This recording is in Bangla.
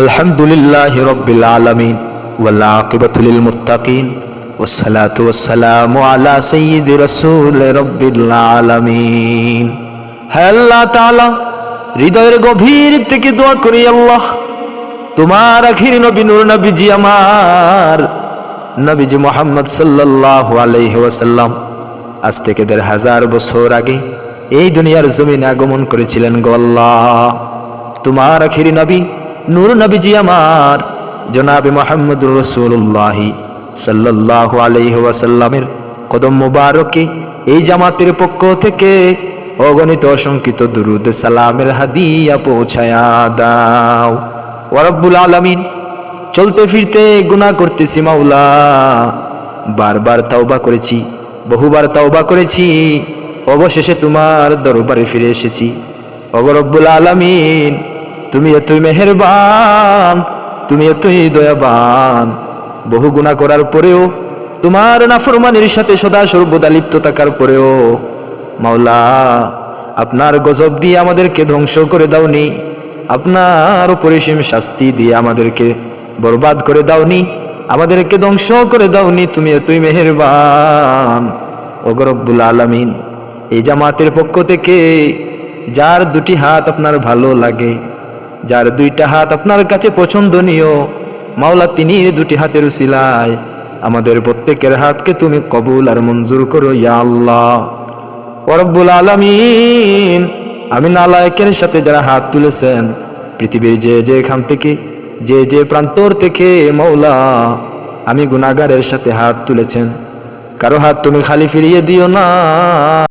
আলহামদুলিল্লাহি রাব্বিল আলামিন ওয়াল আকিবাতু লিল মুত্তাকিন ওয়াসসালাতু ওয়াসসালামু আলা সাইয়্যিদি রাসূল রাব্বিল আলামিন। হে আল্লাহ তাআলা, হৃদয়ের গভীর থেকে দোয়া করি আল্লাহ, তোমার আখির নবী নূর নবীজি আমার নবীজি মুহাম্মদ সাল্লাল্লাহু আলাইহি ওয়াসাল্লাম আজ থেকে ১৫০০ বছর আগে এই দুনিয়ার জমিনে আগমন করেছিলেন গো আল্লাহ। তোমার আখির নবী নূর নবীজি আমার জনাবে মুহাম্মদুর রাসূলুল্লাহ সাল্লাল্লাহু আলাইহি ওয়াসাল্লামের কদম মোবারকে এই জামাতের পক্ষ থেকে অগণিত অসংখ্যিত দুরূদ সালামের হাদিয়া পৌঁছায়া দাও। ওয়া রব্বুল আলামিন, চলতে ফিরতে গুনাহ করতেছি মাওলা, বারবার তাওবা করেছি, বহুবার তাওবা করেছি, অবশেষে তোমার দরবারে ফিরে এসেছি। ওগো রব্বুল আলামিন, তুমি এতই মেহেরবান, তুমি এতই দয়াবান। বহু গুনাহ করার পরেও, তোমার নাফরমানির সাথে সদা সর্বদা লিপ্ত থাকার পরেও মাওলা, আপনার গজব দিয়ে আমাদেরকে ধ্বংস করে দাওনি, আপনার অপরিসীম শাস্তি দিয়ে আমাদেরকে বরবাদ করে দাওনি, আমাদেরকে ধ্বংস করে দাওনি। তুমি এতই মেহেরবান। ওগো রব্বুল আলামিন, এই জামাতের পক্ষ থেকে যার দুটি হাত আপনার ভালো লাগে, যার দুইটা হাত আপনার কাছে পছন্দনীয় মাওলা, তিনি দুটি হাতের উসিলায় আমাদের প্রত্যেকের হাতকে তুমি কবুল আর মঞ্জুর করো ইয়া আল্লাহ। ওয়া রব্বুল আলামিন, আমি নালায়েকের সাথে যারা হাত তুলেছেন, পৃথিবীর যে খান থেকে, যে প্রান্তর থেকে মাওলা আমি গুনাহগারের সাথে হাত তুলেছেন, কারো হাত তুমি খালি ফিরিয়ে দিও না।